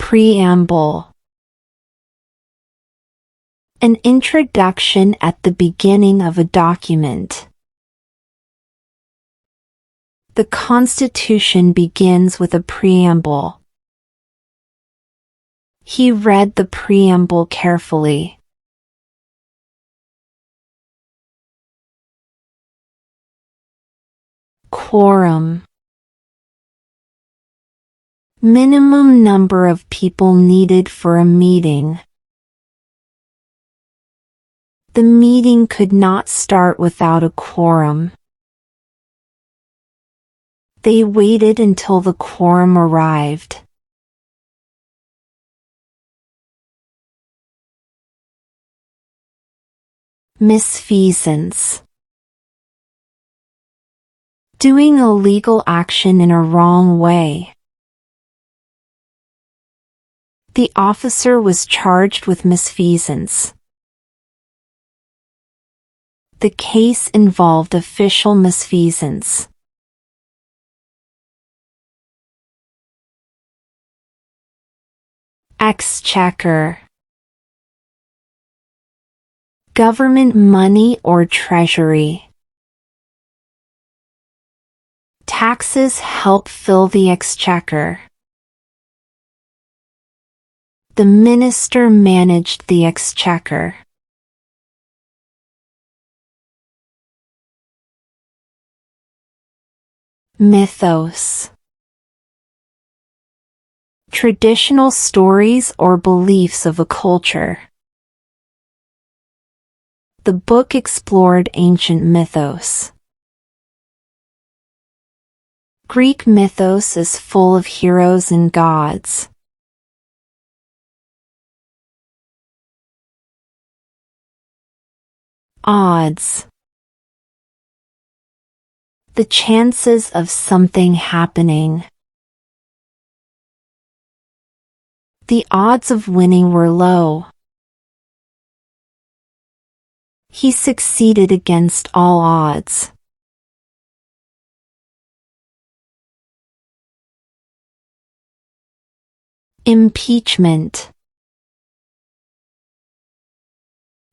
Preamble. An introduction at the beginning of a document. The Constitution begins with a preamble. He read the preamble carefully. Quorum. Minimum number of people needed for a meeting. The meeting could not start without a quorum. They waited until the quorum arrived. Misfeasance. Doing a legal action in a wrong way. The officer was charged with misfeasance. The case involved official misfeasance. Exchequer. Government money or treasury. Taxes help fill the exchequer. The minister managed the exchequer. Mythos. Traditional stories or beliefs of a culture. The book explored ancient mythos. Greek mythos is full of heroes and gods. Odds. The chances of something happening. The odds of winning were low. He succeeded against all odds. Impeachment.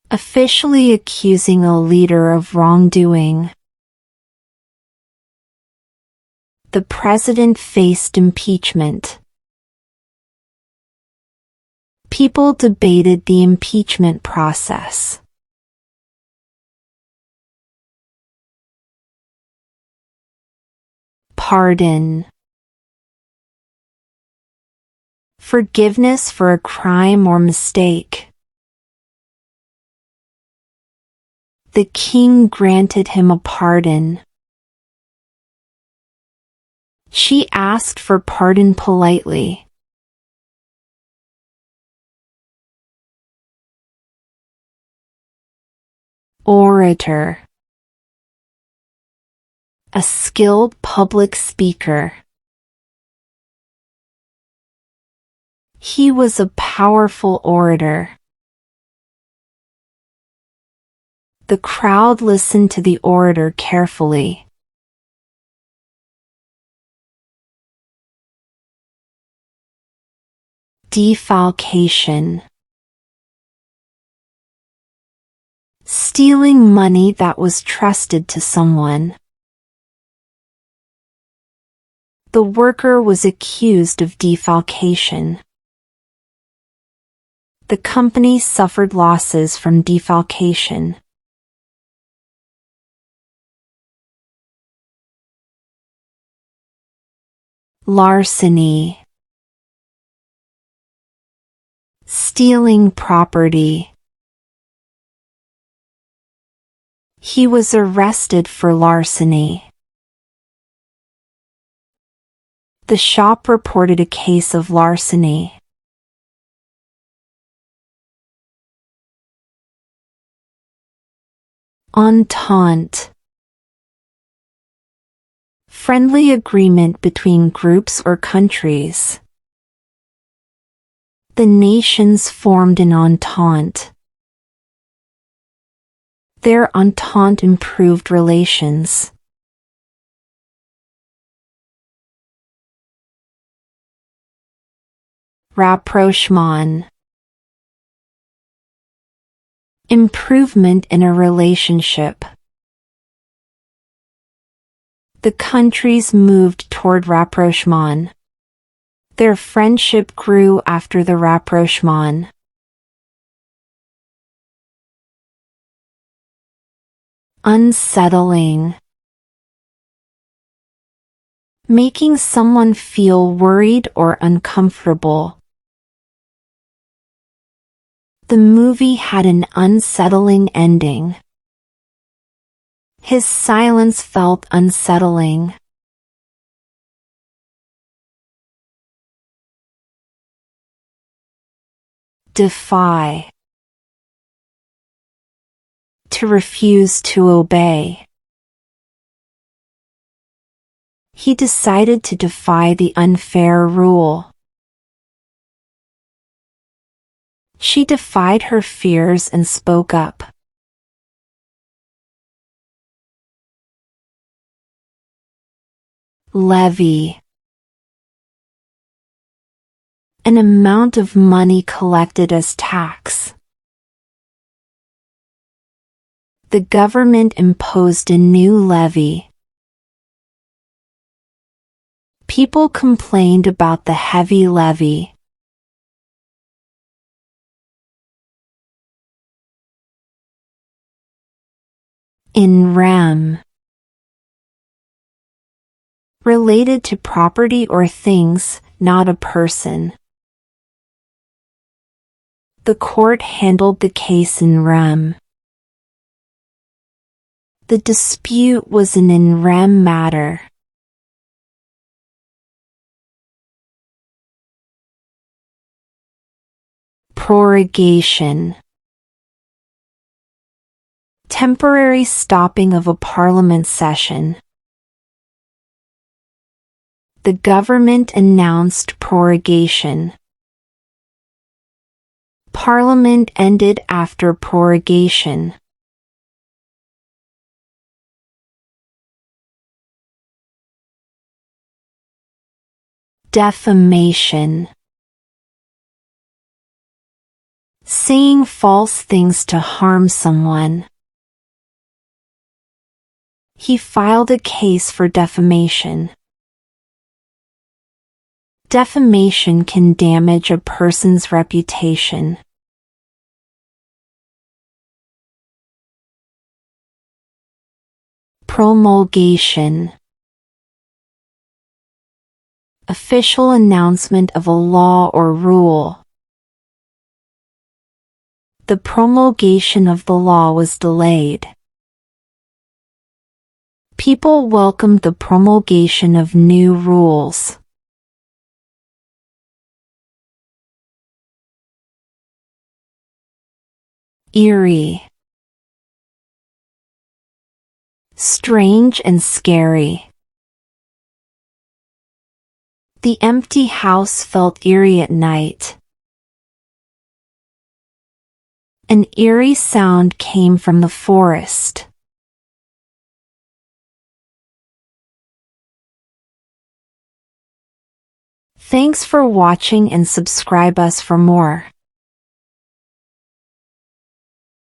Officially accusing a leader of wrongdoing. The president faced impeachment. People debated the impeachment process. Pardon. Forgiveness for a crime or mistake. The king granted him a pardon. She asked for pardon politely. Orator. A skilled public speaker. He was a powerful orator. The crowd listened to the orator carefully. Defalcation. Stealing money that was trusted to someone. The worker was accused of defalcation. The company suffered losses from defalcation. Larceny. Stealing property. He was arrested for larceny. The shop reported a case of larceny. Entente. Friendly agreement between groups or countries. The nations formed an entente. Their entente improved relations. Rapprochement. Improvement in a relationship. The countries moved toward rapprochement. Their friendship grew after the rapprochement. Unsettling. Making someone feel worried or uncomfortable. The movie had an unsettling ending. His silence felt unsettling. Defy. To refuse to obey. He decided to defy the unfair rule. She defied her fears and spoke up. Levy. An amount of money collected as tax. The government imposed a new levy. People complained about the heavy levy. In rem. Related to property or things, not a person. The court handled the case in rem. The dispute was an in rem matter. Prorogation. Temporary stopping of a parliament session. The government announced prorogation. Parliament ended after prorogation. Defamation. Saying false things to harm someone. He filed a case for defamation. Defamation can damage a person's reputation. Promulgation. Official announcement of a law or rule. The promulgation of the law was delayed. People welcomed the promulgation of new rules. Eerie. Strange and scary. The empty house felt eerie at night. An eerie sound came from the forest. Thanks for watching and subscribe us for more.